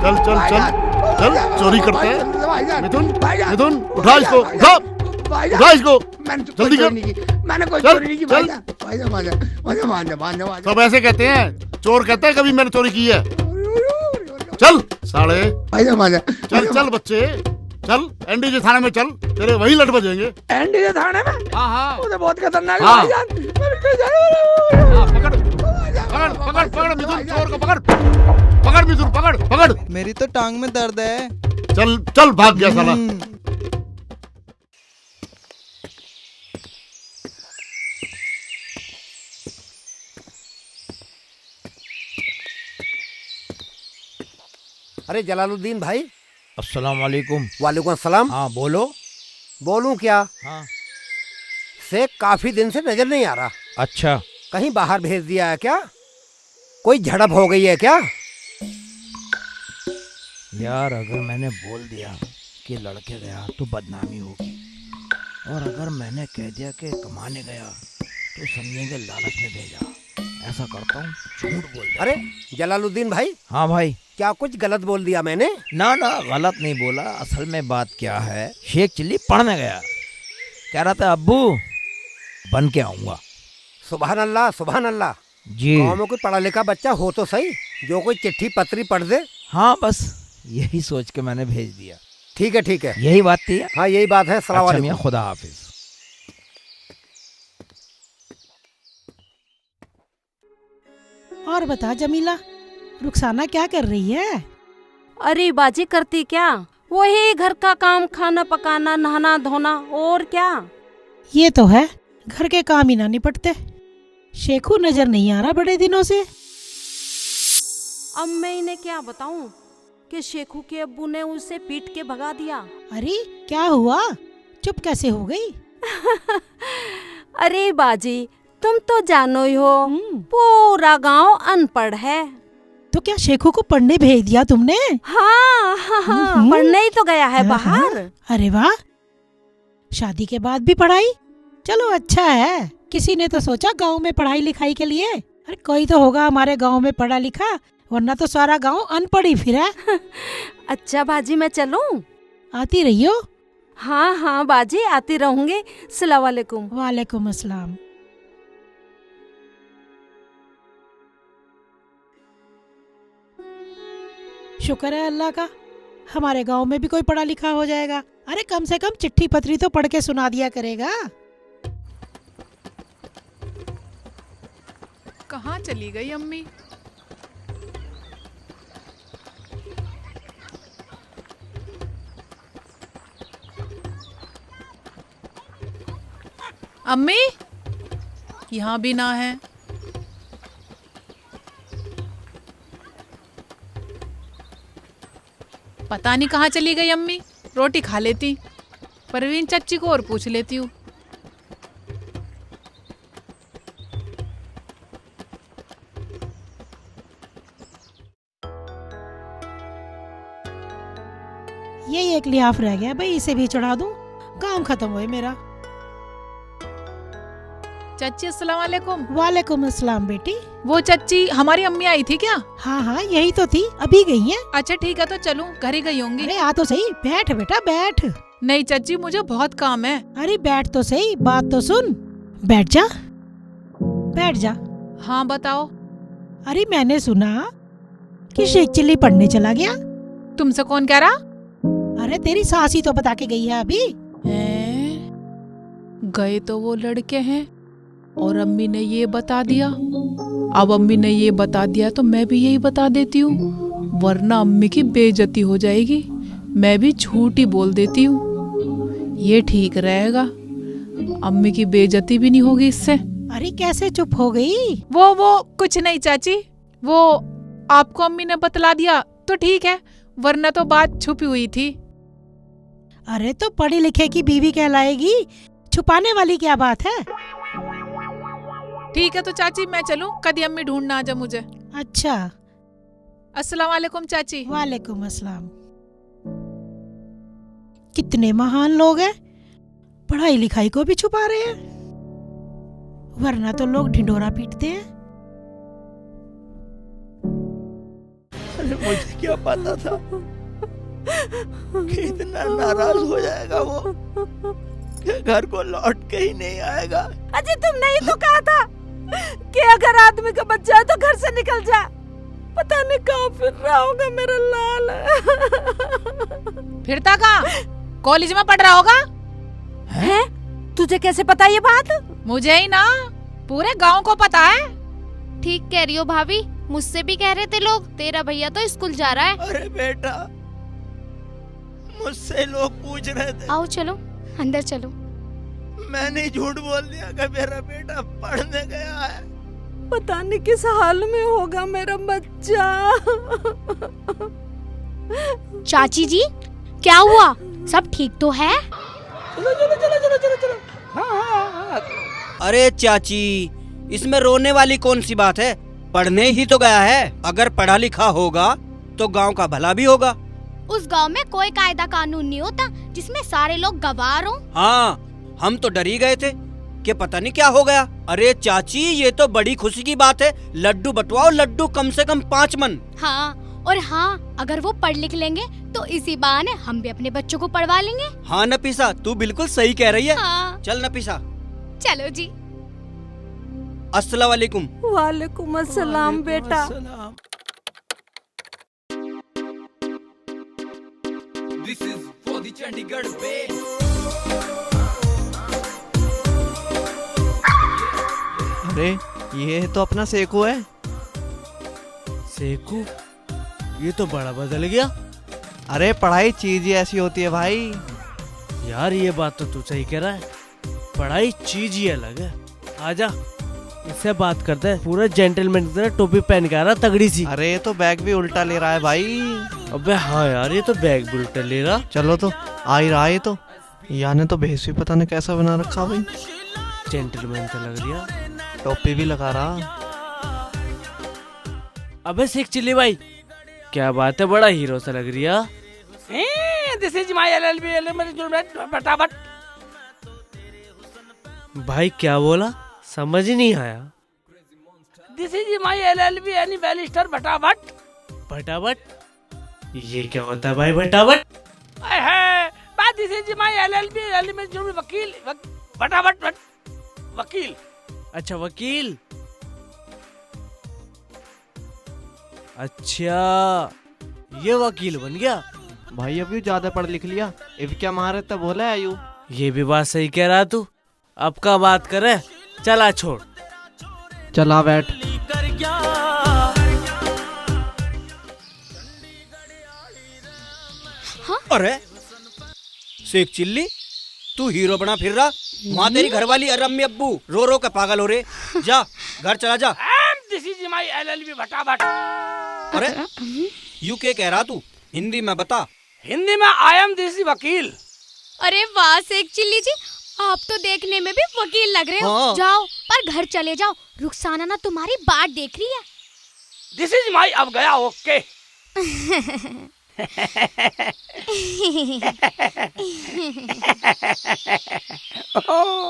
चल चल चल चल, चोरी करते हैं। मिथुन मिथुन, उठा इसको, उठा उठा इसको, जल्दी कर। मैंने कोई चल, चोरी नहीं की चल। भाईजान। सब ऐसे कहते हैं, चोर कहते हैं कभी मैंने चोरी की है। चल साले, चल चल बच्चे, चल एनडीजे थाने में चल, तेरे वही लट बजेंगे। एनडीजे थाने में? हाँ हाँ वो तो बहुत खतरनाक है हाँ। भाईजान। हाँ, पकड़ पकड़ पकड़ पकड़ मिथुन, चोर को पकड़ पकड़ मिथुन, पकड़ पकड़। मेरी तो टांग में दर्द है। चल चल, भाग गया साला। अरे जलालुद्दीन भाई। अस्सलाम वालेकुम। वालेकुम अस्सलाम। हाँ बोलो। बोलूं क्या? हाँ। शेख काफी दिन से नजर नहीं आ रहा। अच्छा। कहीं बाहर भेज दिया है क्या? कोई झड़प हो गई है क्या? यार अगर मैंने बोल दिया कि लड़के गया तो बदनामी होगी, और अगर मैंने कह दिया कि कमाने गया तो समझेंगे लालच में भेजा। ऐसा करता हूँ, झूठ बोल दिया। अरे जलालुद्दीन भाई। हाँ भाई। क्या कुछ गलत बोल दिया मैंने? ना ना, गलत नहीं बोला। असल में बात क्या है, शेख चिल्ली पढ़ने गया, कह रहा था अब्बू बन के आऊंगा। सुभान अल्लाह सुभान अल्लाह। जी। गाँव में कोई पढ़ा लिखा बच्चा हो तो सही, जो कोई चिट्ठी पत्री पढ़ दे। हाँ बस यही सोच के मैंने भेज दिया। ठीक है ठीक है, यही बात थी। हाँ यही बात है। सलाम अच्छा वालेकुम। मियां, खुदा हाफिज। और बता जमीला, रुखसाना क्या कर रही है? अरे बाजी करती क्या, वही घर का काम, खाना पकाना, नहाना धोना, और क्या। ये तो है, घर के काम ही ना निपटते। शेखू नजर नहीं आ रहा बड़े दिनों से। अब मैं इन्हें क्या बताऊं कि शेखू के अब्बू ने उसे पीट के भगा दिया। अरे क्या हुआ, चुप कैसे हो गई? अरे बाजी तुम तो जानो ही हो, पूरा गांव अनपढ़ है। तो क्या शेखू को पढ़ने भेज दिया तुमने? हाँ हाँ हाँ, पढ़ने ही तो गया है बाहर। अरे वाह, शादी के बाद भी पढ़ाई। चलो अच्छा है, किसी ने तो सोचा गांव में पढ़ाई लिखाई के लिए। अरे कोई तो होगा हमारे गांव में पढ़ा लिखा, वरना तो सारा गांव अनपढ़ ही फिर है। अच्छा बाजी मैं चलूं? आती रहियो। हाँ हाँ बाजी आती रहूंगी। सलाम वालेकुम। वालेकुम अस्सलाम। शुक्र है अल्लाह का, हमारे गांव में भी कोई पढ़ा लिखा हो जाएगा। अरे कम से कम चिट्ठी पत्री तो पढ़ के सुना दिया करेगा। कहाँ चली गई अम्मी? अम्मी यहाँ भी ना है। पता नहीं कहाँ चली गई अम्मी। रोटी खा लेती, परवीन चाची को और पूछ लेती हूँ। यही एक लिहाफ रह गया भाई, इसे भी चढ़ा दूं, काम खत्म हुए मेरा। चाची अस्सलाम वालेकुम। वालेकुम अस्सलाम बेटी। वो चाची हमारी अम्मी आई थी क्या? हाँ हाँ यही तो थी, अभी गई हैं। अच्छा ठीक है, तो चलूं, घर ही गई होंगी। अरे आ तो सही, बैठ बेटा बैठ। नहीं चाची मुझे बहुत काम है। अरे बैठ तो सही, बात तो सुन। बैठ जा बैठ जा। हाँ बताओ। अरे मैंने सुना कि शेख चिल्ली पढ़ने चला गया। तुमसे कौन कह रहा? अरे तेरी सास ही तो बता के गई है अभी। गए तो वो लड़के हैं और अम्मी ने ये बता दिया। अब अम्मी ने ये बता दिया तो मैं भी यही बता देती हूँ, वरना अम्मी की बेइज्जती हो जाएगी। मैं भी झूठ ही बोल देती हूँ, ये ठीक रहेगा। अम्मी की बेइज्जती भी नहीं होगी इससे। अरे कैसे चुप हो गई? वो कुछ नहीं चाची, वो आपको अम्मी ने बतला दिया तो ठीक है, वरना तो बात छुपी हुई थी। अरे तो पढ़े लिखे की बीवी कहलाएगी, छुपाने वाली क्या बात है? ठीक है तो चाची मैं चलूं, कभी अम्मी ढूंढना आ जा मुझे। अच्छा। अस्सलाम वालेकुम चाची। वालेकुम अस्सलाम। कितने महान लोग हैं, पढ़ाई लिखाई को भी छुपा रहे हैं। वरना तो लोग ढिंडोरा पीटते हैं। अरे मुझे क्या पता था कि इतना नाराज हो जाएगा वो कि घर को लौट के ही नहीं आएगा। अजय तुमने ही तो कहा था कि अगर आदमी का बच्चा है तो घर से निकल जा। पता नहीं कहाँ फिर रहा होगा मेरा लाल। फिरता कहाँ? कॉलेज में पढ़ रहा होगा। है? तुझे कैसे पता ये बात? मुझे ही ना, पूरे गांव को पता है। ठीक कह रही हो भाभी, मुझसे भी कह रहे थे लोग तेरा भैया तो स्कूल जा रहा है। अरे बेटा, मुझसे लोग पूछ रहे थे। आओ चलो अंदर चलो। मैंने झूठ बोल दिया कि मेरा बेटा पढ़ने गया है। पता नहीं किस हाल में होगा मेरा बच्चा। चाची जी क्या हुआ, सब ठीक तो है? अरे चाची, इसमें रोने वाली कौन सी बात है? पढ़ने ही तो गया है। अगर पढ़ा लिखा होगा तो गांव का भला भी होगा। उस गांव में कोई कायदा कानून नहीं होता जिसमें सारे लोग गवार हों। हाँ, हम तो डर ही गए थे कि पता नहीं क्या हो गया। अरे चाची, ये तो बड़ी खुशी की बात है। लड्डू बंटवाओ, लड्डू कम से कम 5 मन। हाँ, और हाँ, अगर वो पढ़ लिख लेंगे तो इसी बहाने हम भी अपने बच्चों को पढ़वा लेंगे। हाँ नफीसा, तू बिल्कुल सही कह रही है। हाँ। चल नफीसा। चलो जी। अस्सलाम वालेकुम। वालेकुम अस्सलाम बेटा। This is for the Chandigarh Bay. अरे ये तो अपना सेकू है। सेकू, ये तो बड़ा बदल गया। अरे पढ़ाई चीज ही ऐसी होती है भाई। यार ये बात तो तू सही कह रहा है, पढ़ाई चीज ही अलग है। आजा इससे बात करते हैं। पूरा जेंटलमैन की तरह टोपी पहन के आ रहा, तगड़ी सी। अरे ये तो बैग भी उल्टा ले रहा है भाई। अबे हाँ यार, ये तो बैग भी उल्टा ले रहा। चलो तो आ ही रहा है। तो याने तो भेस भी पता नहीं कैसा बना रखा भाई। जेंटलमैन तो लग रहा। टोपी भी लगा रहा। अबे शेख चिल्ली भाई, क्या बात है, बड़ा हीरो सा लग रही है। दिस इज माय एलएलबी फटाफट। भाई क्या बोला, समझ ही नहीं आया। दिस इज माय एलएलबी यानी बैरिस्टर फटाफट। फटाफट, ये क्या होता है भाई फटाफट? बात दिस इज माय एलएलबी यानी मैं जो वकील फटाफट वकील। अच्छा वकील। अच्छा ये वकील बन गया भाई अभी ज्यादा पढ़ लिख लिया। इब क्या मारे तब बोला है यू। ये भी बात सही कह रहा तू। अब का बात करे, चला छोड़। चला बैठ। अरे शेख चिल्ली, तू हीरो बना फिर रहा। वहाँ तेरी घरवाली और अम्मी अब्बू रो रो के पागल हो रहे। जा घर चला जा। दिस इज माय एलएलबी फटाफट। अरे यू क्या कह रहा तू? हिंदी में बता। हिंदी में आई एम दिस वकील। अरे वाह शेख चिल्ली जी, आप तो देखने में भी वकील लग रहे हो। हाँ। जाओ पर घर चले जाओ, रुखसाना ना तुम्हारी बाट देख रही है। दिस इज माय, अब गया ओके।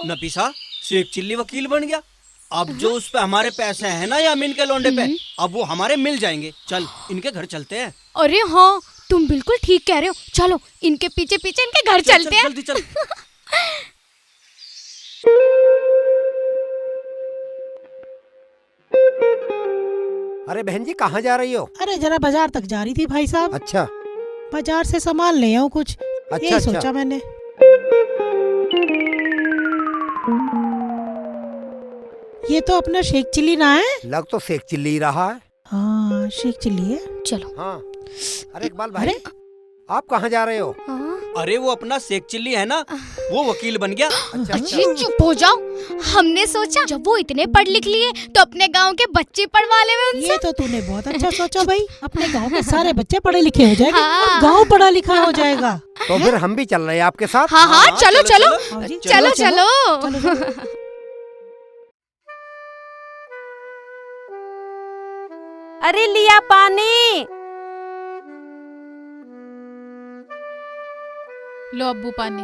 नफीसा, शेख चिल्ली वकील बन गया। अब जो उस पे हमारे पैसे हैं ना यामीन के लौंडे पे, अब वो हमारे मिल जाएंगे। चल इनके घर चलते हैं। अरे हाँ, तुम बिल्कुल ठीक कह रहे हो। चलो इनके पीछे पीछे इनके घर चलते हैं। जल्दी चल। अरे बहन जी कहाँ जा रही हो? अरे जरा बाजार तक जा रही थी भाई साहब। अच्छा बाजार से सामान ले आऊं कुछ, यही सोचा मैंने। ये तो अपना शेख चिल्ली ना है? लग तो शेख चिल्ली रहा है। हाँ शेख चिल्ली है। चलो। हाँ। अरे इकबाल भाई, अरे आप कहाँ जा रहे हो? हाँ? अरे वो अपना शेख चिल्ली है ना, वो वकील बन गया। अच्छी चुप हो जाओ। हमने सोचा जब वो इतने पढ़ लिख लिए तो अपने गांव के बच्चे पढ़वा ले उनसे। ये तो तूने बहुत अच्छा सोचा भाई। अपने गांव के सारे बच्चे पढ़े लिखे हो जाएंगे हाँ। और गांव पढ़ा लिखा हो जाएगा। तो फिर हम भी चल रहे हैं आपके साथ। हाँ हाँ, चलो चलो हाँ जी, चलो चलो। अरे लिया पानी। लो अब्बू पानी।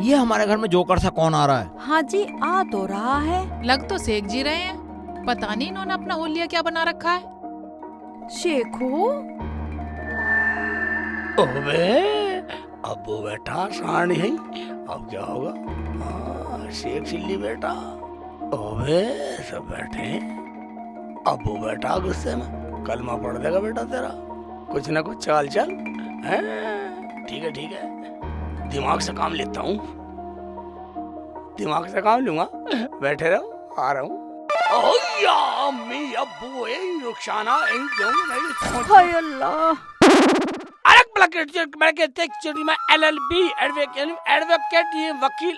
ये हमारे घर में जोकर सा कौन आ रहा है? हाँ जी, आ तो रहा है। लग तो शेख जी रहे हैं, पता नहीं इन्होंने अपना होलिया क्या बना रखा है। शेखू, ओबे अब्बू बेटा साणी है, अब क्या होगा? हाँ, शेख चिल्ली बेटा। ओबे सब बैठे हैं। अब्बू बेटा गुस्से में कलमा पढ़ देगा बेटा तेरा, कुछ ना कुछ चाल चल हैं? ठीक है ठीक है, दिमाग से काम लेता हूँ, दिमाग से काम लूंगा। बैठे रहो, आ रहा हूँ। ओया अम्मी अब्बू रुखसाना हाय अल्लाह। में LLB एडवोकेट ये वकील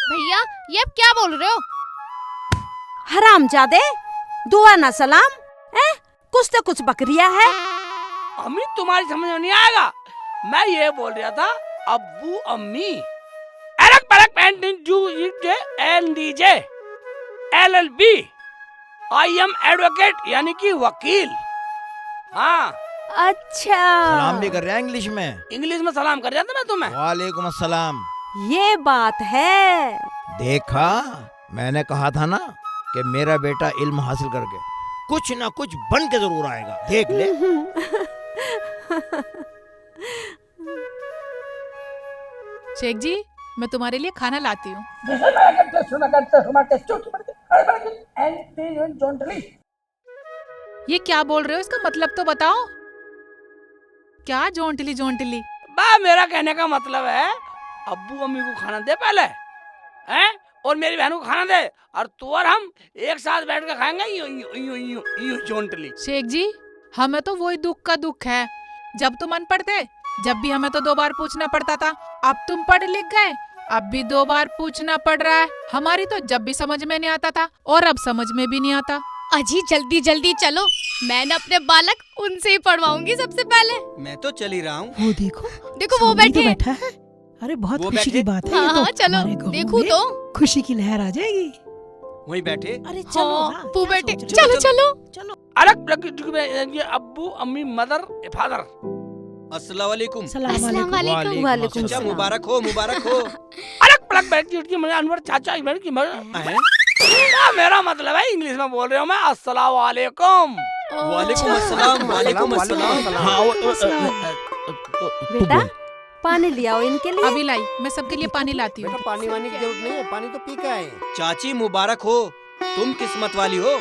भैया ये अब क्या बोल रहे हो? हरामजादे, दुआ ना सलाम। कुछ तो कुछ बकरिया है। अम्मी तुम्हारी समझ में नहीं आएगा, मैं ये बोल रहा था अब्बू अम्मी LLB आई एम एडवोकेट यानी कि वकील। हाँ अच्छा, सलाम भी कर रहे हैं इंग्लिश में? इंग्लिश में सलाम कर रहा था मैं तुम्हें। वालेकुम अस्सलाम। ये बात है। देखा, मैंने कहा था ना कि मेरा बेटा इल्म हासिल करके कुछ ना कुछ बन के जरूर आएगा, देख ले। शेख जी, मैं तुम्हारे लिए खाना लाती हूँ। ये क्या बोल रहे हो, इसका मतलब तो बताओ। क्या जोंटली जोंटली? बा मेरा कहने का मतलब है अब्बू अम्मी को खाना दे पहले, हैं? और मेरी बहन को खाना दे, और तू और हम एक साथ बैठ कर खाएंगे यूं जोंटली। शेख जी, हमें तो वही दुख का दुख है। जब तुम अनपढ़ थे, जब भी हमें तो 2 बार पूछना पड़ता था। अब तुम पढ़ लिख गए, अब भी 2 बार पूछना पड़ रहा है। हमारी तो जब भी समझ में नहीं आता था, और अब समझ में भी नहीं आता। अजी जल्दी जल्दी चलो, मैं न अपने बालक उनसे ही पढ़वाऊंगी सबसे पहले। मैं तो चल ही रहा हूँ। वो देखो, देखो वो सामने तो बैठे। बैठा है। अरे बहुत वो खुशी की बैठे? बात है। हाँ ये तो हाँ चलो, हमारे गाँव देखो में तो। खुशी की लहर आ जाएगी। वहीं बैठे। अरे चलो हाँ, ना, वो क्या बैठे। सोच रहे हो? चलो चलो। अलग ये अब्बू अम्मी मदर फादर। अस्सलाम वालेकुम। सलाम अस्सलाम वालेकुम। वालेकुम। वालेकुम चाचा सलाम। मुबारक हो, मुबारक हो। अलग पलक बैठ की मेरे अनवर चाचा की हैं? मेरा मतलब है इंग्लिश में बोल रहा हूँ मैं। अस्सलाम वालेकुम। वालेकुम अस्सलाम, वालेकुम अस्सलाम। हाँ, बेटा पानी ले आओ इनके लिए। अभी लाई, मैं सबके लिए पानी लाती हूँ। पानी वानी की जरूरत नहीं है, पानी तो पी के आए। चाची मुबारक हो, तुम किस्मत वाली हो।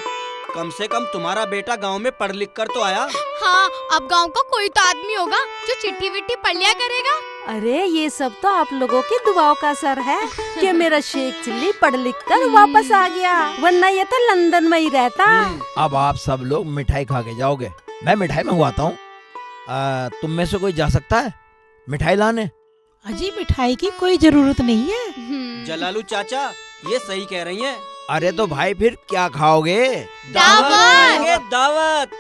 कम से कम तुम्हारा बेटा गांव में पढ़ लिख कर तो आया। हाँ, अब गांव का कोई तो आदमी होगा जो चिट्ठी विट्ठी पढ़ लिया करेगा। अरे ये सब तो आप लोगों की दुआओं का असर है कि मेरा शेख चिल्ली पढ़ लिख कर वापस आ गया, वरना ये तो लंदन में ही रहता। अब आप सब लोग मिठाई खा के जाओगे, मैं मिठाई मंगवाता हूँ। तुम में से कोई जा सकता है मिठाई लाने? अजी मिठाई की कोई जरूरत नहीं है। जलालू चाचा ये सही कह रही हैं। अरे तो भाई फिर क्या खाओगे? दावत। खाएंगे, दावत।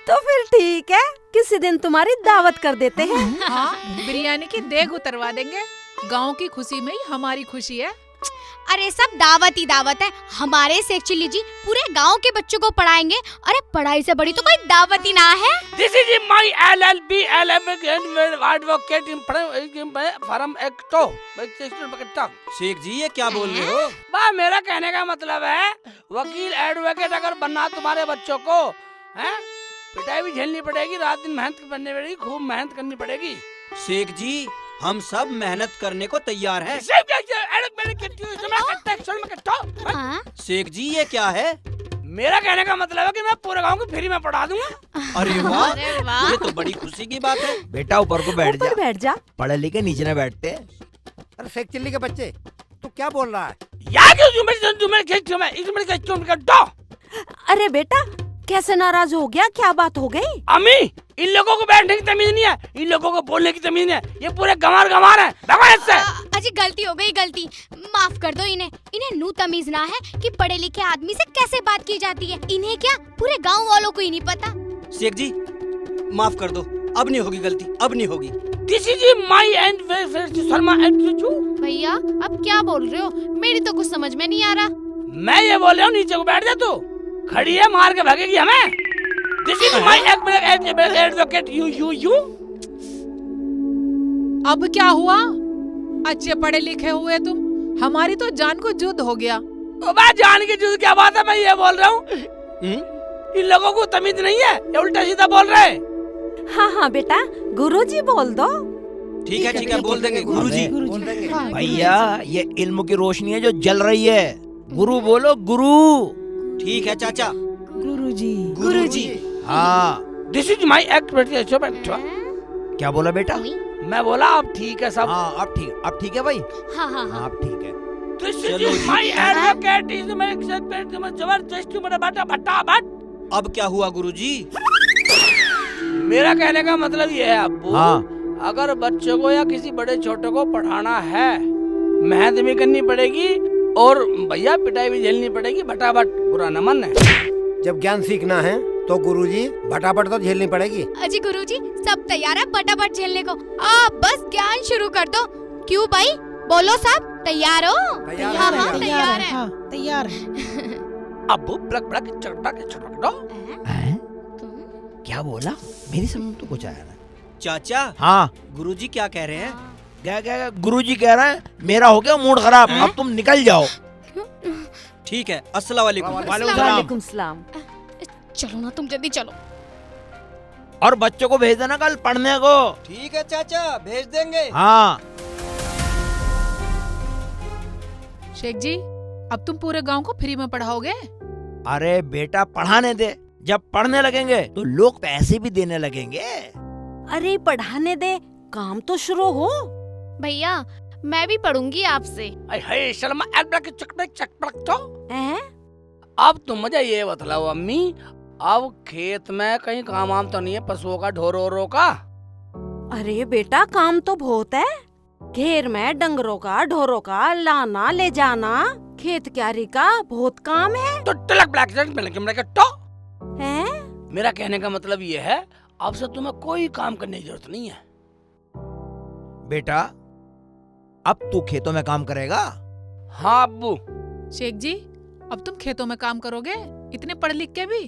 तो फिर ठीक है, किसी दिन तुम्हारी दावत कर देते हैं। हाँ, बिरयानी की देग उतरवा देंगे। गांव की खुशी में ही हमारी खुशी है। अरे सब दावत ही दावत है। हमारे शेख चिल्ली जी पूरे गांव के बच्चों को पढ़ाएंगे। अरे पढ़ाई से बड़ी तो कोई दावत ही ना है। This is my LLB advocate from Acto। Sheikh जी ये क्या बोल रहे हो? बा मेरा कहने का मतलब है वकील एडवोकेट अगर बनना तुम्हारे बच्चों को, हैं? पिटाई भी झेलनी पड़ेगी, रात दिन मेहनत करनी पड़ेगी, खूब मेहनत करनी पड़ेगी। शेख जी हम सब मेहनत करने को तैयार हैं। हाँ? शेख जी ये क्या है? मेरा कहने का मतलब है कि मैं पूरे गांव को फ्री में पढ़ा दूंगा। अरे वाह, अरे वाह। ये तो बड़ी खुशी की बात है। बेटा ऊपर को बैठ जा, ऊपर बैठ जा। पढ़े लिखे नीचे न बैठते। अरे शेख चिल्ली के बच्चे, तू क्या बोल रहा है? यार क्यों तुम्हें अरे बेटा कैसे नाराज हो गया, क्या बात हो गई? अम्मी इन लोगों को बैठने की तमीज नहीं है, इन लोगों को बोलने की तमीज नहीं है, ये पूरे गंवार हैं। भगवान इससे। अजी गलती हो गई, गलती माफ कर दो इन्हें। इन्हें नू तमीज ना है कि पढ़े लिखे आदमी से कैसे बात की जाती है। इन्हें क्या पूरे गांव वालों को ही नहीं पता। शेख जी माफ कर दो, अब नहीं होगी गलती, अब नहीं होगी। This is my and Sharma and भैया अब क्या बोल रहे हो? मेरी तो कुछ समझ में नहीं आ रहा। मैं ये बोल रहा हूँ नीचे को बैठ जा, तू खड़ी है मार के भागेगी हमें। This is my advocate you। अब क्या हुआ? अच्छे पढ़े लिखे हुए तुम, हमारी तो जान को युद्ध हो गया। तो मैं जान के जुद क्या बात है, मैं ये बोल रहा हूँ इन लोगों को तमीज नहीं है, ये उल्टा सीधा बोल रहे हैं। हाँ हाँ बेटा, गुरुजी बोल दो। ठीक है बोल देंगे गुरुजी। भैया ये इल्म की रोशनी है जो जल रही है, गुरु बोलो गुरु। ठीक है चाचा। गुरुजी। हाँ दिस इज माई एक्ट। क्या बोला बेटा? मैं बोला अब ठीक है सब। हाँ अब ठीक है भाई। हाँ अब ठीक है। This is my advocate is my expect जबरदस्ती मेरा बेटा फटाफट। अब क्या हुआ गुरुजी? मेरा कहने का मतलब ये है अब्बू, हाँ। अगर बच्चों को या किसी बड़े छोटे को पढ़ाना है, मेहनत भी करनी पड़ेगी और भैया पिटाई भी झेलनी पड़ेगी, फटाफट। बुरा न मन है। जब ज्ञान सीखना है तो गुरुजी भटाभट तो झेलनी पड़ेगी। अजी गुरुजी सब तैयार है फटाफट झेलने को, आप बस ज्ञान शुरू कर दो। क्यों भाई, बोलो सब तैयार हो? तैयार हाँ है, हाँ तैयार है। हाँ तैयार है। अब्बू ब्लक ब्लक चटक दो। क्या बोला? मेरी समझ में तो कुछ आया ना। चाचा हाँ गुरुजी क्या कह रहे हैं? क्या गुरुजी कह रहे हैं मेरा हो गया मूड खराब, अब तुम निकल जाओ। ठीक है, अस्सलाम वालेकुम। वालेकुम सलाम। चलो ना तुम जल्दी चलो। और बच्चों को भेज देना कल पढ़ने को। ठीक है चाचा, भेज देंगे। हाँ शेख जी, अब तुम पूरे गांव को फ्री में पढ़ाओगे? अरे बेटा पढ़ाने दे, जब पढ़ने लगेंगे तो लोग पैसे भी देने लगेंगे। अरे पढ़ाने दे, काम तो शुरू हो। भैया मैं भी पढ़ूंगी आपसे। हे शर्मा एक ब्लक चटक तो। हैं? अब तुम मुझे ये बतलाओ अम्मी, अब खेत में कहीं काम वाम तो नहीं है पशुओं का, ढोरों का? अरे बेटा काम तो बहुत है, घेर में डंगरों का ढोरों का लाना ले जाना, खेत क्यारी का बहुत काम है। तो टलक ब्लैक तो हैं? मेरा कहने का मतलब ये है, अब से तुम्हें कोई काम करने की जरूरत नहीं है। बेटा अब तू खेतों में काम करेगा? हाँ अब्बू। शेख जी, अब तुम खेतों में काम करोगे इतने पढ़ लिख के भी?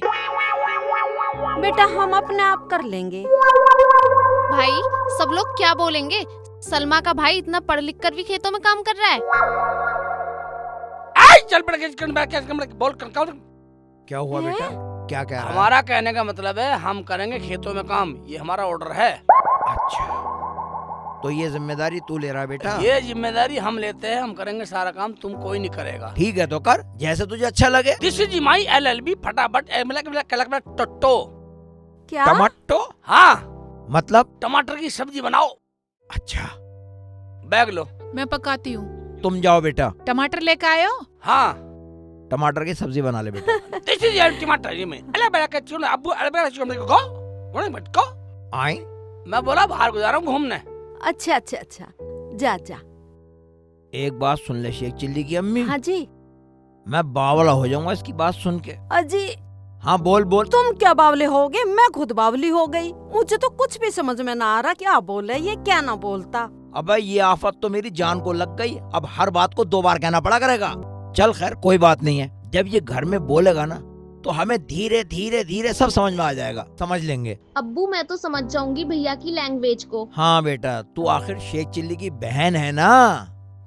बेटा हम अपने आप कर लेंगे। भाई सब लोग क्या बोलेंगे, सलमा का भाई इतना पढ़ लिख कर भी खेतों में काम कर रहा है। चल बोल क्या हुआ बेटा? क्या कह रहा है? हमारा कहने का मतलब है हम करेंगे खेतों में काम, ये हमारा ऑर्डर है। अच्छा तो ये जिम्मेदारी तू ले रहा है बेटा? ये जिम्मेदारी हम लेते हैं, हम करेंगे सारा काम, तुम कोई नहीं करेगा। ठीक है तो कर, जैसे तुझे अच्छा लगे। दिस इज माई LLB फटाफट टट्टो। क्या? टमाटो? हाँ मतलब? टमाटर की सब्जी बनाओ। अच्छा बैग लो। मैं पकाती हूँ। तुम जाओ बेटा। टमाटर लेकर आयो? हाँ टमाटर की सब्जी बना ले बेटा। दिस इज टमाटर ये में अले बड़ा के चुन अब्बू अले बड़ा चुन को गोने मत को आई। मैं बोला बाहर गुजारा हूँ घूमने। अच्छा जा। एक बात सुन ले शेख चिल्ली की अम्मी। हाँ जी। मैं बावला हो जाऊंगा इसकी बात सुन के। अजी हाँ बोल। तुम क्या बावले होगे, मैं खुद बावली हो गई। मुझे तो कुछ भी समझ में ना आ रहा, क्या बोले ये क्या ना बोलता। अबे ये आफत तो मेरी जान को लग गई, अब हर बात को 2 बार कहना पड़ा करेगा। चल खैर कोई बात नहीं है, जब ये घर में बोलेगा ना तो हमें धीरे धीरे सब समझ में आ जाएगा, समझ लेंगे। अब्बू मैं तो समझ जाऊंगी भैया की लैंग्वेज को। हाँ बेटा तू आखिर शेख चिल्ली की बहन है ना।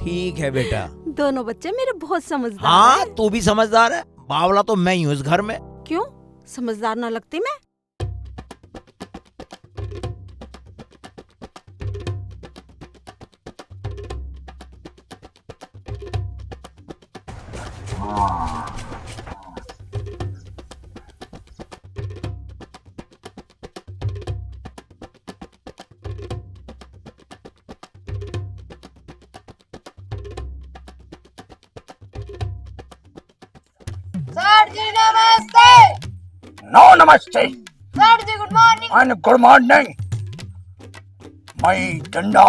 ठीक है बेटा। दोनों बच्चे मेरे बहुत समझदार हाँ हैं। तू भी समझदार है, बावला तो मैं ही हूँ इस घर में। क्यों समझदार ना लगती मैं? सर जी नमस्ते। नो नमस्ते। सर जी good morning. And good morning. My danda,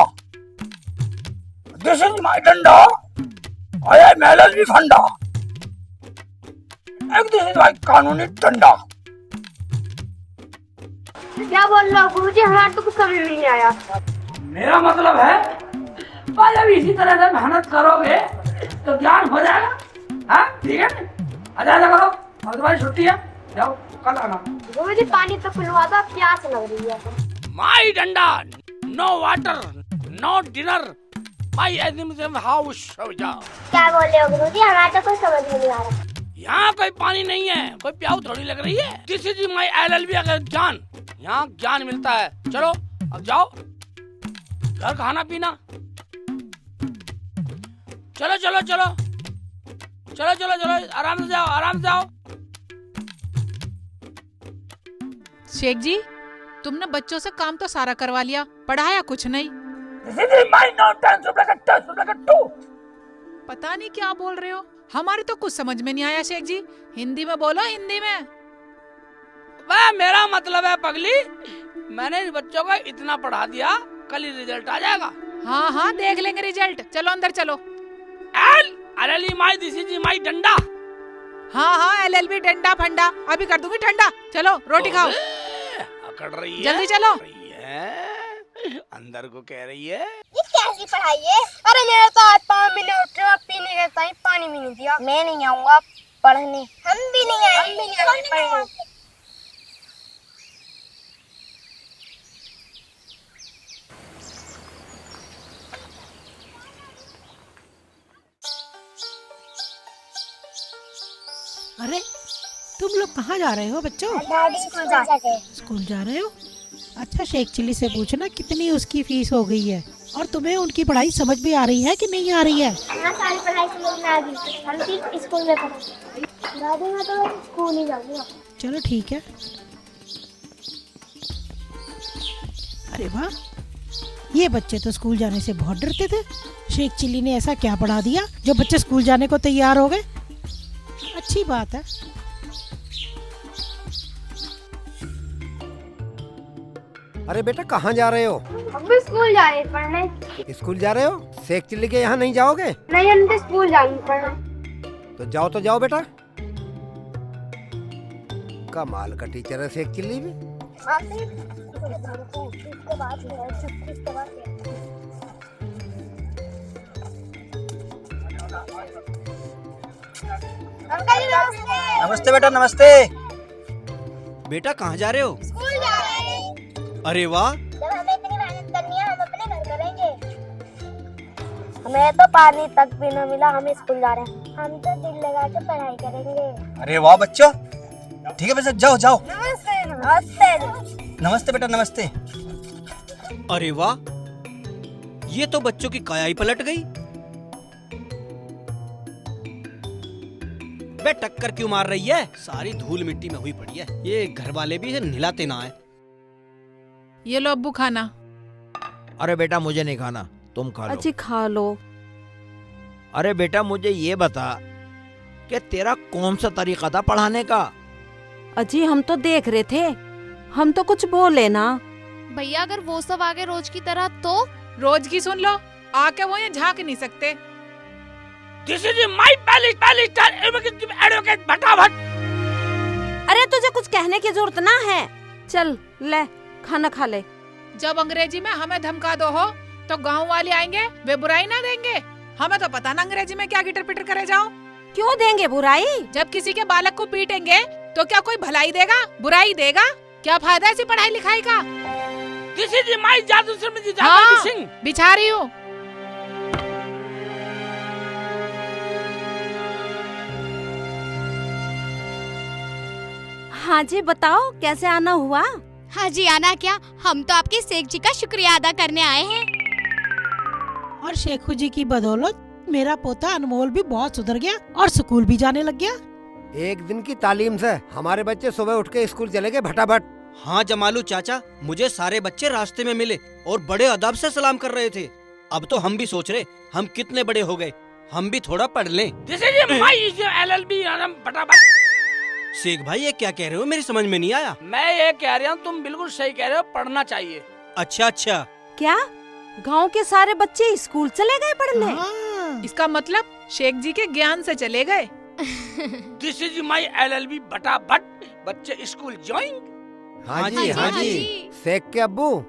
this is my danda. I M LLB फंडा। एक दिस इज माय कानूनी डंडा। क्या बोल रहे हो गुरुजी, हमारा तो कुछ समझ में नहीं आया। मेरा मतलब है भाई अब इसी तरह से मेहनत करोगे तो ज्ञान हो जाएगा। हाँ ठीक है, आजा करो, अब तुम्हारी छुट्टी है, जाओ कल आना। गुरुजी पानी तो पिलवा दो, प्यास लग रही है। My danda, no water not dinner my admission house. क्या बोल रहे हो गुरुजी, हमारा तो कुछ समझ में नहीं आ रहा। यहाँ कोई पानी नहीं है, कोई प्याऊ थोड़ी लग रही है। दिस इज माय LLB अगर ज्ञान, यहाँ ज्ञान मिलता है। चलो अब जाओ घर खाना पीना। चलो चलो चलो चलो चलो चलो, आराम से जाओ, आराम से जाओ। शेख जी, तुमने बच्चों से काम तो सारा करवा लिया, पढ़ाया कुछ नहीं। पता नहीं क्या बोल रहे हो, हमारी तो कुछ समझ में नहीं आया। शेख जी हिंदी में बोलो, हिंदी में। वह मेरा मतलब है पगली, मैंने बच्चों को इतना पढ़ा दिया, कल ही रिजल्ट आ जाएगा। हाँ हाँ देख लेंगे रिजल्ट, चलो अंदर चलो। LLB my this is my डंडा। हाँ हाँ LLB डंडा फंडा, अभी कर दूंगी ठंडा। चलो रोटी खाओ, अकड़ रही है, जल्दी चलो। अंदर को कह रही है ये कैसी पढ़ाई है? अरे मेरा तो आज 5 मिनट पीने का टाइम, पानी भी नहीं दिया। मैं नहीं आऊंगा पढ़ने। हम भी नहीं आएंगे। अरे तुम लोग कहाँ जा रहे हो बच्चों? स्कूल जा रहे हो? अच्छा, शेख चिल्ली से पूछना कितनी उसकी फीस हो गई है, और तुम्हें उनकी पढ़ाई समझ में आ रही है कि नहीं आ रही है? हाँ, सारी पढ़ाई समझ में आ गई। हम भी स्कूल में पढ़े। दादी मैं तो स्कूल ही जाऊंगा। चलो ठीक है। अरे वाह, ये बच्चे तो स्कूल जाने से बहुत डरते थे। शेख चिल्ली ने ऐसा क्या पढ़ा दिया जो बच्चे स्कूल जाने को तैयार हो गए। अच्छी बात है। अरे बेटा कहाँ जा रहे हो? हम भी स्कूल जा रहे हैं पढ़ने। स्कूल जा रहे हो? शेख चिल्ली के यहाँ नहीं जाओगे? नहीं, हम तो स्कूल जाएंगे पढ़ने। तो जाओ बेटा। कमाल का टीचर है शेख चिल्ली भी। नमस्ते बेटा, नमस्ते। बेटा कहाँ जा रहे हो? स्कूल जा रहे हैं। अरे वाह, जब हमें इतनी मेहनत करनी है, हम अपने घर करेंगे। हमें तो पानी तक भी न मिला, हम स्कूल जा रहे हैं। हम तो दिल लगा के पढ़ाई करेंगे। अरे वाह बच्चों, ठीक है बच्चा, जाओ जाओ। नमस्ते। नमस्ते। नमस्ते बेटा, नमस्ते। अरे वाह, ये तो बच्चों की काया ही पलट गई। बे टक्कर क्यों मार रही है? सारी धूल मिट्टी में हुई पड़ी है। ये घर वाले भी इसे नहलाते ना है। ये लो अब्बू खाना। अरे बेटा मुझे नहीं खाना, तुम खा लो। अजी खा लो। अरे बेटा मुझे ये बता कि तेरा कौन सा तरीका था पढ़ाने का? अजी हम तो देख रहे थे, हम तो कुछ बोले ना। भैया अगर वो सब आगे रोज की तरह तो रोज की सुन लो, आके वो यहाँ झांक नहीं सकते। This is my barrister advocate भट्टा भट्ट। अरे तुझे कुछ कहने की जरूरत ना है, चल ले खाना खा ले। जब अंग्रेजी में हमें धमका दो हो तो गांव वाले आएंगे, वे बुराई ना देंगे। हमें तो पता ना अंग्रेजी में क्या गिटर पिटर करे जाओ। क्यों देंगे बुराई? जब किसी के बालक को पीटेंगे तो क्या कोई भलाई देगा, बुराई देगा? क्या फायदा ऐसी पढ़ाई लिखाई का? दिस इज माय जादू सिंह। हाँ, बिछा रही हूँ। हाँ जी बताओ, कैसे आना हुआ? हाँ जी, आना क्या, हम तो आपके शेख जी का शुक्रिया अदा करने आए हैं। और शेखू जी की बदौलत मेरा पोता अनमोल भी बहुत सुधर गया और स्कूल भी जाने लग गया। एक दिन की तालीम से हमारे बच्चे सुबह उठ के स्कूल चले गए भटाभट। हाँ जमालू चाचा, मुझे सारे बच्चे रास्ते में मिले और बड़े अदब से सलाम कर रहे थे। अब तो हम भी सोच रहे हम कितने बड़े हो गए, हम भी थोड़ा पढ़ लें। दिस इज माय LLB फटाफट। शेख भाई ये क्या कह रहे हो, मेरी समझ में नहीं आया। मैं ये कह रहा हूँ, तुम बिल्कुल सही कह रहे हो, पढ़ना चाहिए। अच्छा अच्छा। क्या गांव के सारे बच्चे स्कूल चले गए पढ़ने? इसका मतलब शेख जी के ज्ञान से चले गए। दिस इज माय LLB फटाफट। बच्चे स्कूल ज्वाइन। हाँ जी। शेख के अब्बू,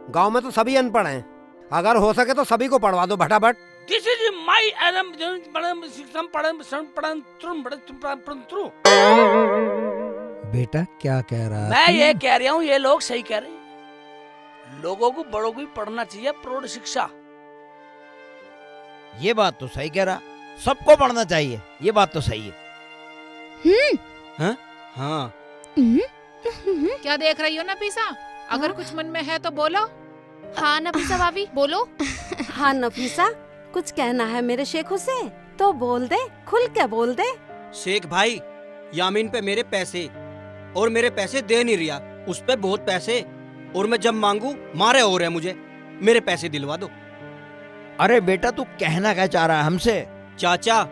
गांव में तो सभी अनपढ़ हैं, अगर हो सके तो सभी को पढ़वा दो भटाभट। दिस इज माय बेटा क्या कह रहा है? मैं ये कह रहा हूँ, ये लोग सही कह रहे हैं। लोगों को, बड़ों को भी पढ़ना चाहिए, प्रौढ़ शिक्षा। ये बात तो सही कह रहा, सबको पढ़ना चाहिए, ये बात तो सही है। हाँ। क्या देख रही हो नफीसा? अगर कुछ मन में है तो बोलो। हाँ नफीसा भाभी बोलो। हाँ नफीसा, कुछ कहना है मेरे शेखू से तो बोल दे, खुल के बोल दे। शेख भाई, यामीन पे मेरे पैसे और मेरे पैसे दे नहीं रिया, उस पे बहुत पैसे, और मैं जब मांगू मारे हो रहे मुझे, मेरे पैसे दिलवा दो। अरे बेटा तू कहना क्या चाह रहा है हमसे? चाचा,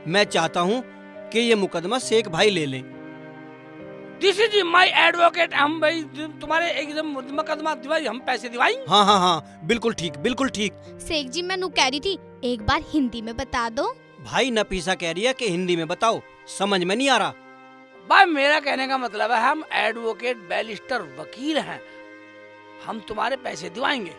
मैं चाहता हूँ कि ये मुकदमा शेख भाई ले ले। This is my advocate. हम भाई तुम्हारे एकदम मुकदमा दिवाई, हम पैसे दिवाई। हाँ हाँ हाँ, बिल्कुल ठीक, बिल्कुल ठीक। शेख जी मैं नू कह रही थी, एक बार हिंदी में बता दो। भाई नफीसा कह रही है कि हिंदी में बताओ, समझ में नहीं आ रहा। भाई मेरा कहने का मतलब है, हम एडवोकेट बैरिस्टर वकील हैं, हम तुम्हारे पैसे दिवाएंगे,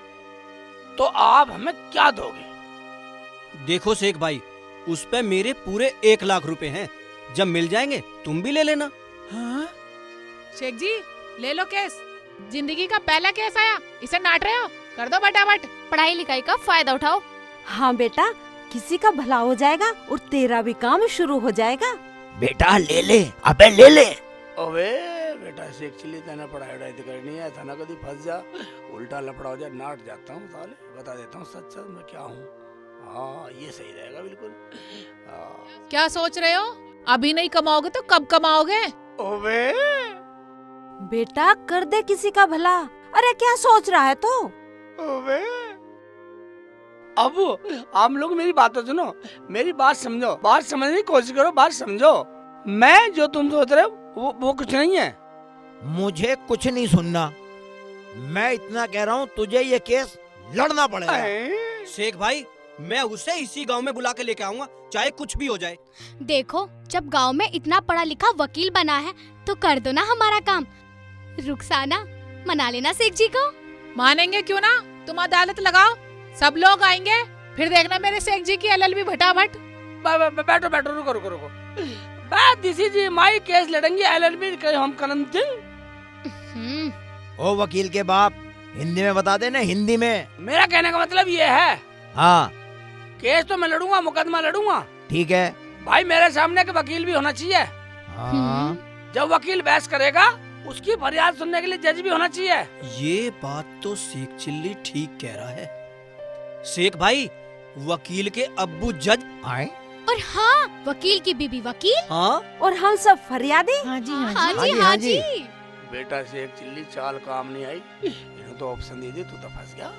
तो आप हमें क्या दोगे? देखो शेख भाई, उस पे मेरे पूरे 1 लाख रुपए हैं, जब मिल जाएंगे तुम भी ले लेना। हाँ? शेख जी ले लो केस, जिंदगी का पहला केस आया, इसे नाट रहे हो, कर दो फटाफट। पढ़ाई लिखाई का फायदा उठाओ। हाँ बेटा, किसी का भला हो जाएगा और तेरा भी काम शुरू हो जाएगा। बेटा ले ले, अबे ले ले। ओवे बेटा, शेख चिल्ली तेना पढ़ाई वढ़ाई तो करनी है, थाना कभी फंस जा, उल्टा लफड़ा हो जाए, नाट जाता हूँ साले, बता देता हूँ सच सच मैं क्या हूँ। हाँ ये सही रहेगा बिल्कुल। क्या सोच रहे हो? अभी नहीं कमाओगे तो कब कमाओगे? ओवे बेटा कर दे किसी का भला। अरे क्या सोच रहा है तू? ओवे अब आप लोग मेरी बात तो सुनो, मेरी बात समझो, बात समझने की कोशिश करो, बात समझो। मैं जो तुम सोच रहे हो वो कुछ नहीं है। मुझे कुछ नहीं सुनना, मैं इतना कह रहा हूँ तुझे ये केस लड़ना पड़ेगा। शेख भाई, मैं उसे इसी गांव में बुला के लेके आऊंगा, चाहे कुछ भी हो जाए। देखो, जब गांव में इतना पढ़ा लिखा वकील बना है तो कर दो ना हमारा काम। रुखसाना, मना लेना शेख जी को। मानेंगे क्यों ना, तुम अदालत लगाओ, सब लोग आएंगे, फिर देखना मेरे शेख जी की एलएलबी भटाभट। बैठो बैठो, रुको रुको रुको। दिस इज माय केस, लड़ेंगे एलएलबी हम करंती। ओ वकील के बाप, हिंदी में बता देना, हिंदी में। मेरा कहने का मतलब ये है, हाँ केस तो मैं लड़ूंगा, मुकदमा लड़ूंगा, ठीक है भाई मेरे सामने के वकील भी होना चाहिए। हाँ। जब वकील बहस करेगा उसकी फरियाद सुनने के लिए जज भी होना चाहिए। ये बात तो शेख चिल्ली ठीक कह रहा है। शेख भाई, वकील के अब्बू जज आए, और हाँ, वकील की बीबी वकील, हाँ, और हम सब फरियादी। हाँ जी हाँ जी हाँ जी। बेटा शेख चिल्ली चाल काम नहीं आई, इन्होंने तो ऑप्शन दे दी, तू तो फंस गया।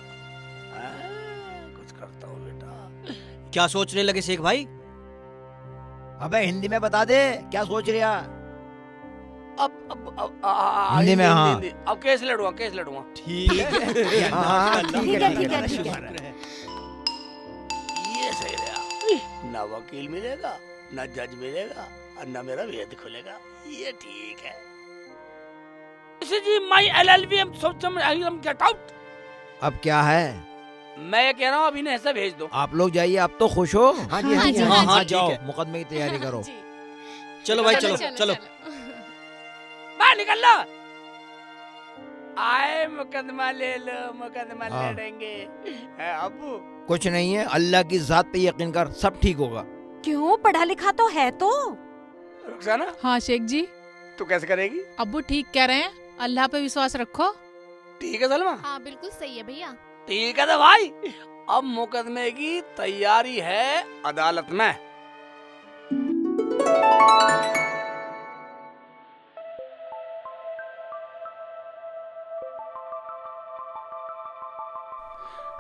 कुछ करता हूँ बेटा। क्या सोचने लगे शेख भाई? अबे हिंदी में बता दे, क्या सोच रहा? अब हिंदी में हाँ। अब केस लड़ूंगा, केस लड़ूंगा। ठीक है। हाँ, ठीक है ठीक है ठीक है। ये सही रहा, ना वकील मिलेगा, ना जज मिलेगा, और ना मेरा वेद खुलेगा, ये ठीक है। जी माय एलएलबी, हम सोच हम गेट आउट। अब क्या है? मैं ये कह रहा हूँ अभी ने ऐसा भेज दो। आप लोग जाइए, आप तो खुश हो? हाँ जी, हाँ जी, हाँ, हाँ, जाओ, ठीक है। मुकदमे की तैयारी करो। चलो भाई, चलो चलो। बाहर निकल लो। आए मुकदमा ले लो, मुकदमा हाँ। लड़ेंगे। अबू कुछ नहीं है, अल्लाह की जात पे यकीन कर, सब ठीक होगा। क्यों, पढ़ा लिखा तो है तो। रुखसाना, हाँ शेख जी, तू कैसे करेगी? अब्बू ठीक कह रहे हैं, अल्लाह पे विश्वास रखो। ठीक है सलमा, हाँ बिल्कुल सही है भैया। ठीक है तो भाई, अब मुकदमे की तैयारी है अदालत में।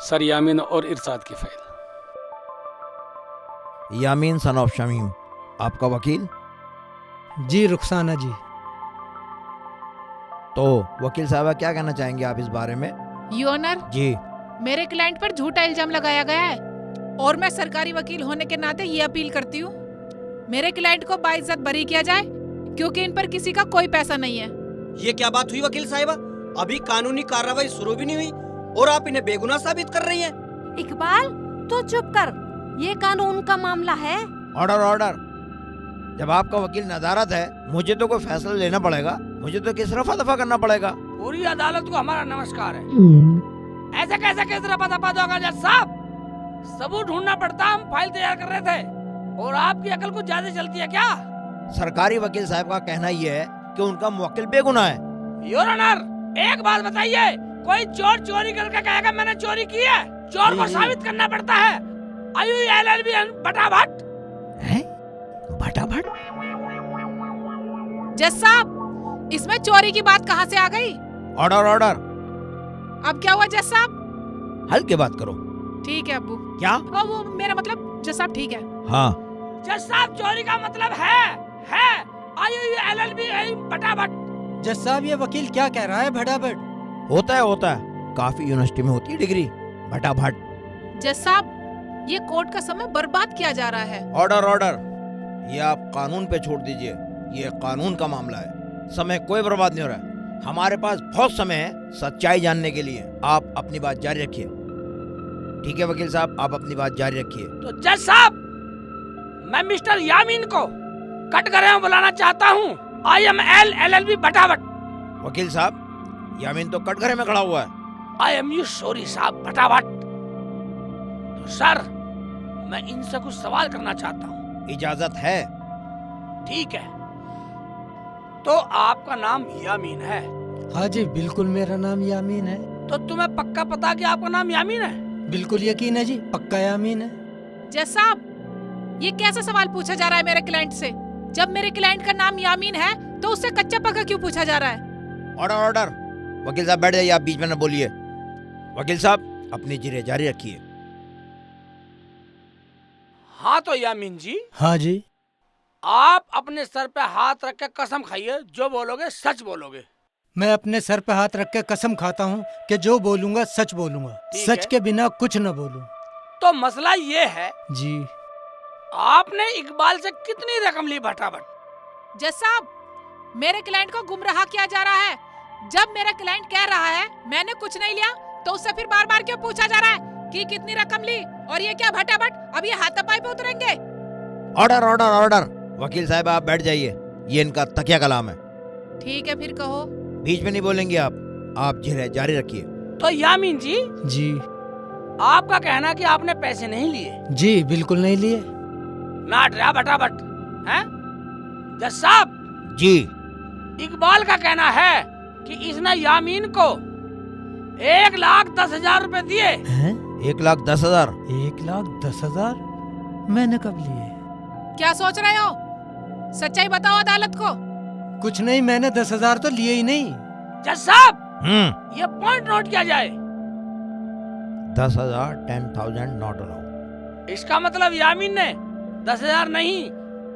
सर यामीन और इरशाद की file. Yamin son of Shamim, आपका वकील? जी रुखसाना जी। तो वकील साहब क्या कहना चाहेंगे आप इस बारे में? यूनर, जी, मेरे क्लाइंट पर झूठा इल्जाम लगाया गया है और मैं सरकारी वकील होने के नाते ये अपील करती हूँ, मेरे क्लाइंट को बाइज्जत बरी किया जाए, क्योंकि इन पर किसी का कोई पैसा नहीं है। ये क्या बात हुई वकील साहिबा? अभी कानूनी कार्रवाई शुरू भी नहीं हुई और आप इन्हें बेगुनाह साबित कर रही हैं। इकबाल तू चुप कर, ये कानून का मामला है। Order order. जब आपका वकील नदारत है, मुझे तो कोई फैसला लेना पड़ेगा, मुझे तो किस रफा दफा करना पड़ेगा। पूरी अदालत को हमारा नमस्कार है। ऐसे कैसे किस रफा दफा दोगा जज साहब? सबूत ढूंढना पड़ता, हम फाइल तैयार कर रहे थे। और आपकी अकल कुछ ज्यादा चलती है क्या? सरकारी वकील साहब का कहना ये है कि उनका मुवक्किल बेगुनाह है। योर ऑनर, एक बात बताइए, कोई चोर चोरी करके कहेगा मैंने चोरी की है? चोर को साबित करना पड़ता है। IULLB भटाभट। भटाभट? जज साहब, इसमें चोरी की बात कहाँ से आ गई? Order order. अब क्या हुआ जज साहब? हल्के बात करो। ठीक है अब्बू। क्या? वो मेरा मतलब जज साहब ठीक है। हाँ। जज साहब, चोरी का मतलब है IULLB भटाभट। जज साहब, ये वकील क्या कह रहा है? भटाभट होता है, काफी यूनिवर्सिटी में होती है डिग्री भटाभट। जज साहब, ये कोर्ट का समय बर्बाद किया जा रहा है। Order order. ये आप कानून पे छोड़ दीजिए, ये कानून का मामला है। समय कोई बर्बाद नहीं हो रहा। हमारे पास बहुत समय है सच्चाई जानने के लिए। आप अपनी बात जारी रखिए। ठीक है वकील साहब, आप अपनी बात जारी रखिए। तो जज साहब, मैं मिस्टर यामीन को कटघरे में बुलाना चाहता हूँ। IMLLLB भटाभट। वकील साहब, यामीन तो कटघरे में खड़ा हुआ है। IMU सॉरी साहब भटाभट। तो सर, मैं इनसे कुछ सवाल करना चाहता हूँ। इजाजत है? ठीक है। तो आपका नाम यामीन है? हाँ जी, बिल्कुल मेरा नाम यामीन है। तो तुम्हें पक्का पता कि आपका नाम यामीन है? बिल्कुल यकीन है जी, पक्का यामीन है। जज साहब, ये कैसा सवाल पूछा जा रहा है मेरे क्लाइंट से? जब मेरे क्लाइंट का नाम यामीन है तो उससे कच्चा पक्का क्यों पूछा जा रहा है? Order order. वकील साहब बैठ जाइए, आप बीच में न बोलिए। वकील साहब, अपनी जिरे जारी रखिए। हाँ तो यामीन जी। हाँ जी। आप अपने सर पे हाथ रख के कसम खाइए, जो बोलोगे सच बोलोगे। मैं अपने सर पे हाथ रख के कसम खाता हूँ कि जो बोलूंगा सच बोलूंगा, सच के बिना कुछ न बोलूं। तो मसला ये है जी, आपने इकबाल से कितनी रकम ली भटाभट? जज साहब, मेरे क्लाइंट को गुमराह किया जा रहा है। जब मेरा क्लाइंट कह रहा है मैंने कुछ नहीं लिया, तो उससे फिर बार बार क्यों पूछा जा रहा है कि कितनी रकम ली? और ये क्या भटाभट, अब ये हाथापाई पे उतरेंगे? Order order order. वकील साहब आप बैठ जाइए, ये इनका तकिया कलाम है। ठीक है, फिर कहो। बीच में नहीं बोलेंगे आप जिरे जारी रखिए। तो यामीन जी, जी आपका कहना कि आपने पैसे नहीं लिए? जी, बिल्कुल नहीं लिए। नाट रहा भटाभट हैं? जज साहब जी, इकबाल का कहना है कि इसने यामीन को 1,10,000 रुपए दिए। हैं? 1,10,000? 1,10,000? मैंने कब लिए? क्या सोच रहे हो? सच्चाई बताओ अदालत को। कुछ नहीं, मैंने 10,000 तो लिए ही नहीं। जज साहब, ये पॉइंट नोट किया जाए। 10,000, 10,000 नॉट अलाउड। इसका मतलब यामीन ने 10,000 नहीं,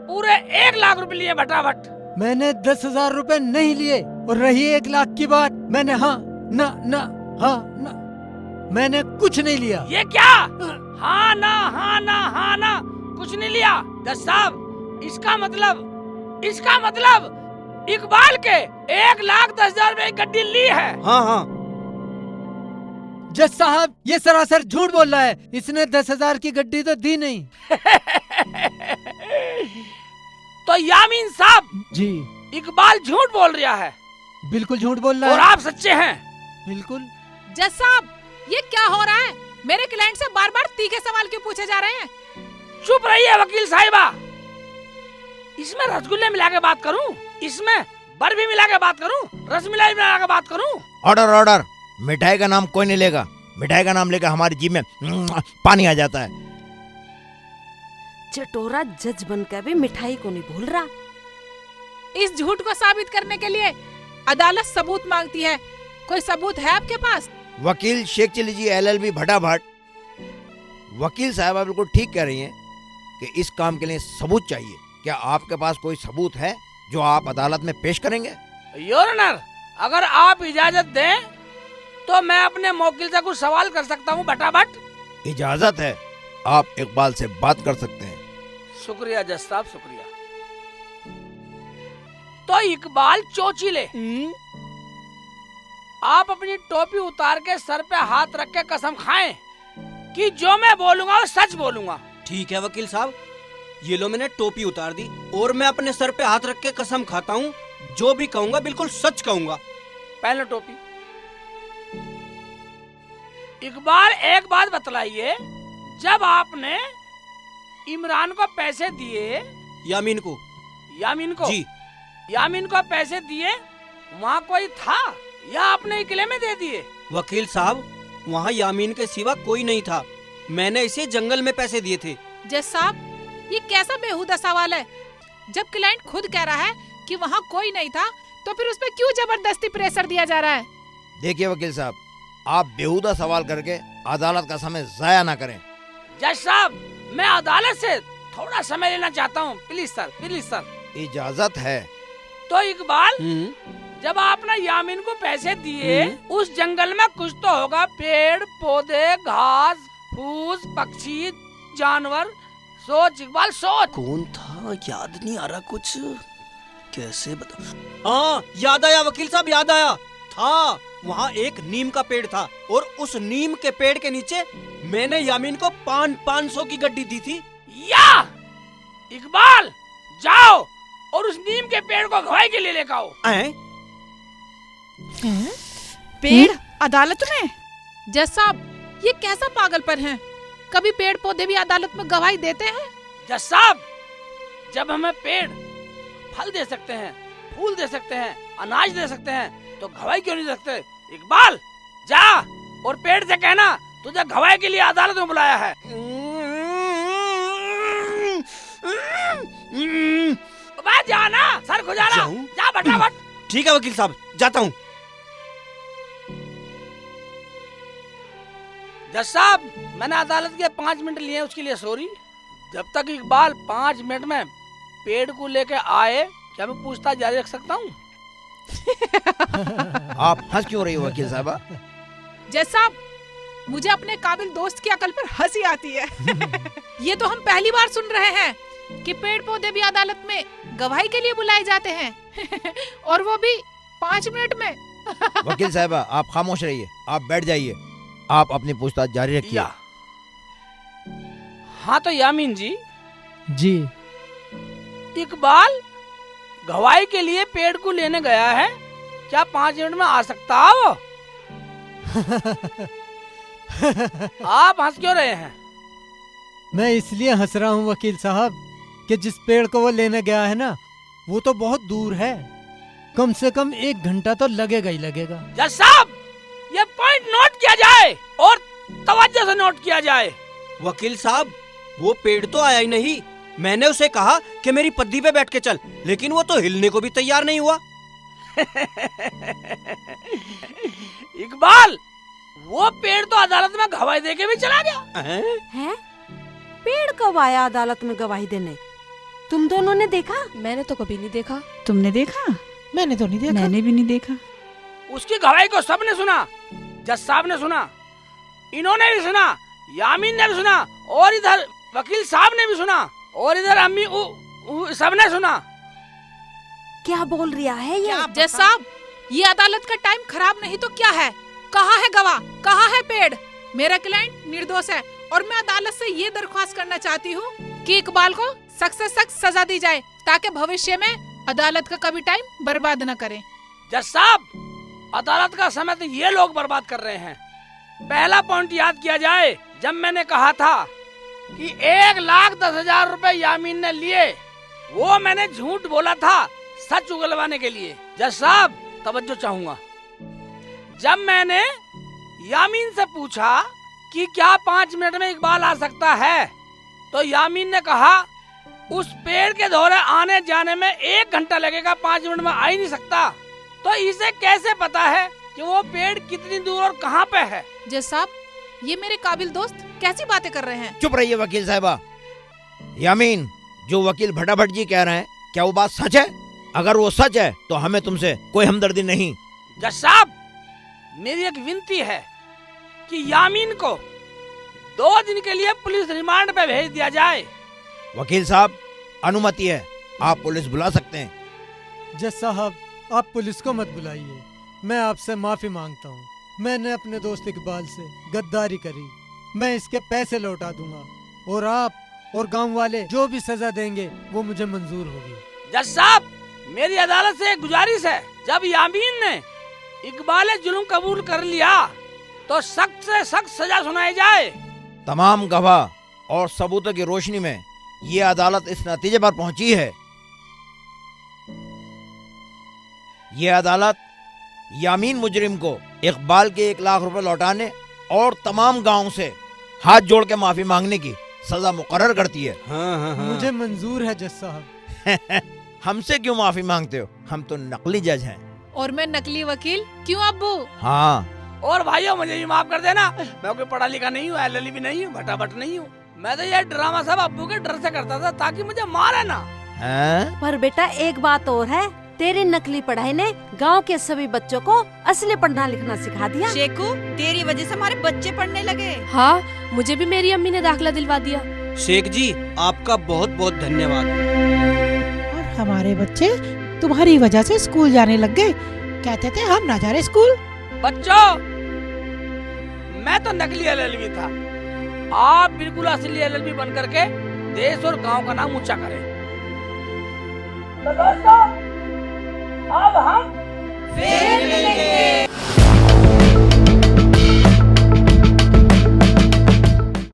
पूरे 1,00,000 रुपए लिए भटाभट। मैंने 10,000 रुपए नहीं लिए। और रही 1,00,000 की बात, मैंने हाँ ना मैंने कुछ नहीं लिया। ये क्या? हाँ ना कुछ नहीं लिया? जज साहब, इसका मतलब इकबाल के 1,10,000 रुपए की गड्डी ली है। हाँ। जज साहब, ये सरासर झूठ बोल रहा है। इसने 10,000 की गड्डी तो दी नहीं। तो यामीन साहब जी, इकबाल झूठ बोल रहा है। बिल्कुल झूठ बोल रहा है। और आप सच्चे हैं। बिल्कुल। जज साहब, ये क्या हो रहा है? मेरे क्लाइंट से बार बार तीखे सवाल क्यों पूछे जा रहे हैं? चुप रहिए वकील साहिबा। इसमें रसगुल्ले मिला के बात करूं, इसमें बर्फी मिला के बात करूं, रसमलाई मिला के बात करूं? Order order. मिठाई का नाम कोई नहीं लेगा। मिठाई का नाम लेकर हमारी जीभ में पानी आ जाता है। चटोरा जज बनकर भी मिठाई को नहीं भूल रहा। इस झूठ को साबित करने के लिए अदालत सबूत मांगती है। कोई सबूत है आपके पास? वकील शेख चिल्ली जी LLB भटाभट। वकील साहब बिल्कुल ठीक कह रही हैं कि इस काम के लिए सबूत चाहिए। क्या आपके पास कोई सबूत है जो आप अदालत में पेश करेंगे? योर ऑनर, अगर आप इजाजत दें तो मैं अपने मौकिल से कुछ सवाल कर सकता हूं भटाभट। इजाजत है, आप इकबाल से बात कर सकते हैं। शुक्रिया जज साहब, शुक्रिया। तो इकबाल चोचीले, आप अपनी टोपी उतार के सर पे हाथ रख के कसम खाएं कि जो मैं बोलूंगा वो सच बोलूंगा। ठीक है वकील साहब, ये लो मैंने टोपी उतार दी और मैं अपने सर पे हाथ रख के कसम खाता हूँ, जो भी कहूंगा बिल्कुल सच कहूंगा। पहले टोपी। इकबाल, एक बात बतलाइए, जब आपने इमरान को पैसे दिए, यामीन को जी, यामीन को पैसे दिए, वहाँ कोई था या आपने अकेले में दे दिए? वकील साहब, वहाँ यामीन के सिवा कोई नहीं था। मैंने इसे जंगल में पैसे दिए थे। जज साहब, ये कैसा बेहुदा सवाल है? जब क्लाइंट खुद कह रहा है कि वहाँ कोई नहीं था, तो फिर उस पर क्यों जबरदस्ती प्रेशर दिया जा रहा है? देखिए वकील साहब, आप बेहुदा सवाल करके अदालत का समय जाया ना करें। जज साहब, मैं अदालत से थोड़ा समय लेना चाहता हूँ, प्लीज सर, प्लीज सर। इजाजत है। तो इकबाल, जब आपने यामीन को पैसे दिए, उस जंगल में कुछ तो होगा, पेड़ पौधे, घास फूस, पक्षी, जानवर। सोच इकबाल, सोच। कौन था? याद नहीं आ रहा कुछ। कैसे बता? हाँ, याद आया वकील साहब, याद आया। था वहाँ एक नीम का पेड़ था, और उस नीम के पेड़ के नीचे मैंने यामीन को 500 की गड्डी दी थी। या इकबाल, जाओ और उस नीम के पेड़ को गवाही के लिए लेकर आओ। पेड़ अदालत में? जज साहब, ये कैसा पागलपन है? कभी पेड़ पौधे भी अदालत में गवाही देते हैं? जज साहब, जब हमें पेड़ फल दे सकते हैं, फूल दे सकते हैं, अनाज दे सकते हैं, तो गवाही क्यों नहीं दे सकते? इकबाल, जा और पेड़ से कहना तुझे गवाही के लिए अदालत में बुलाया है। जाना, सर खुजाना, जा फटाफट। ठीक है वकील साहब, जाता हूँ। जज साहब, मैंने अदालत के 5 मिनट लिए, उसके लिए सॉरी। जब तक इकबाल 5 मिनट में पेड़ को लेके आए, क्या मैं पूछताछ जारी रख सकता हूँ? आप हंस क्यों रही हो वकील साहबा? जज साहब, मुझे अपने काबिल दोस्त की अकल पर हंसी आती है। ये तो हम पहली बार सुन रहे हैं कि पेड़ पौधे भी अदालत में गवाही के लिए बुलाए जाते हैं। और वो भी 5 मिनट में। वकील साहबा, आप खामोश रहिए, आप बैठ जाइए, आप अपनी पूछताछ जारी रखिए। हाँ तो यामीन जी। जी। इकबाल गवाही के लिए पेड़ को लेने गया है, क्या 5 मिनट में आ सकता है वो? आप हंस क्यों रहे हैं? मैं इसलिए हंस रहा हूँ वकील साहब कि जिस पेड़ को वो लेने गया है ना, वो तो बहुत दूर है, कम से कम 1 घंटा तो लगेगा ही लगेगा। जज साहब, ये पॉइंट नोट किया जाए और तवज्जो से नोट किया जाए। वकील साहब, वो पेड़ तो आया ही नहीं। मैंने उसे कहा कि मेरी पद्दी पे बैठ के चल, लेकिन वो तो हिलने को भी तैयार नहीं हुआ। इकबाल, वो पेड़ तो अदालत में गवाही देके भी चला गया। हैं? पेड़ कब आया अदालत में गवाही देने? तुम दोनों ने देखा? मैंने तो कभी नहीं देखा। तुमने देखा? मैंने तो नहीं देखा। मैंने भी नहीं देखा। उसकी गवाही को सबने सुना, जज साहब ने सुना, इन्होंने भी सुना, यामीन ने भी सुना, और इधर वकील साहब ने भी सुना, और इधर अम्मी सबने सुना। क्या बोल रहा है ये? जज साहब, ये अदालत का टाइम खराब नहीं तो क्या है? कहाँ है गवाह? कहाँ है पेड़? मेरा क्लाइंट निर्दोष है, और मैं अदालत से ये दरख्वास्त करना चाहती हूँ कि इकबाल को सख्त से सख्त सजा दी जाए, ताकि भविष्य में अदालत का कभी टाइम बर्बाद न करें। जज साहब, अदालत का समय तो ये लोग बर्बाद कर रहे हैं। पहला पॉइंट याद किया जाए, जब मैंने कहा था कि 1,10,000 रुपए यामीन ने लिए, वो मैंने झूठ बोला था सच उगलवाने के लिए। जज साहब, तवज्जो चाहूंगा। जब मैंने यामीन से पूछा कि क्या 5 मिनट में इकबाल आ सकता है, तो यामीन ने कहा उस पेड़ के दौरे आने जाने में 1 घंटा लगेगा, 5 मिनट में आ ही नहीं सकता। तो इसे कैसे पता है कि वो पेड़ कितनी दूर और कहाँ पे है? जज साहब, ये मेरे काबिल दोस्त कैसी बातें कर रहे हैं? चुप रहिए वकील साहबा। यामीन, जो वकील भटाभट जी कह रहे हैं, क्या वो बात सच है? अगर वो सच है तो हमें तुमसे कोई हमदर्दी नहीं। जज साहब, मेरी एक विनती है कि यामीन को 2 दिन के लिए पुलिस रिमांड पे भेज दिया जाए। वकील साहब, अनुमति है, आप पुलिस बुला सकते हैं। जज साहब, आप पुलिस को मत बुलाइए, मैं आपसे माफी मांगता हूँ। मैंने अपने दोस्त इकबाल से गद्दारी करी, मैं इसके पैसे लौटा दूंगा, और आप और गांव वाले जो भी सजा देंगे वो मुझे मंजूर होगी। जज साहब, मेरी अदालत से एक गुजारिश है, जब यामीन ने इकबाल जुल्म कबूल कर लिया तो सख्त से सख्त सजा सुनाई जाए, तमाम गवाह और सबूतों की रोशनी में ये अदालत इस नतीजे पर पहुंची है, ये अदालत यामीन मुजरिम को इकबाल के 1 लाख रुपए लौटाने और तमाम गांव से हाथ जोड़ के माफी मांगने की सजा मुकर्रर करती है। हाँ। मुझे मंजूर है जज साहब। हमसे क्यों माफी मांगते हो? हम तो नकली जज हैं। और मैं नकली वकील क्यों अब्बू? हाँ। और भाइयों मुझे भी माफ कर देना, मैं कोई पढ़ा लिखा नहीं हूँ, LL भी नहीं हूँ, भटाभट नहीं हूँ। मैं तो ये ड्रामा सब अब्बू के डर से करता था ताकि मुझे मारे ना। पर बेटा एक बात और है, तेरी नकली पढ़ाई ने गांव के सभी बच्चों को असली पढ़ना लिखना सिखा दिया। शेखू, तेरी वजह से हमारे बच्चे पढ़ने लगे। हाँ, मुझे भी मेरी अम्मी ने दाखिला दिलवा दिया। शेख जी आपका बहुत बहुत धन्यवाद। और हमारे बच्चे तुम्हारी वजह से स्कूल जाने लग गए। कहते थे हम ना जा रहे स्कूल। बच्चों, मैं तो नकली LLB था, आप बिल्कुल असली LLB बन करके देश और गांव का नाम ऊंचा करें। तो दोस्तों, अब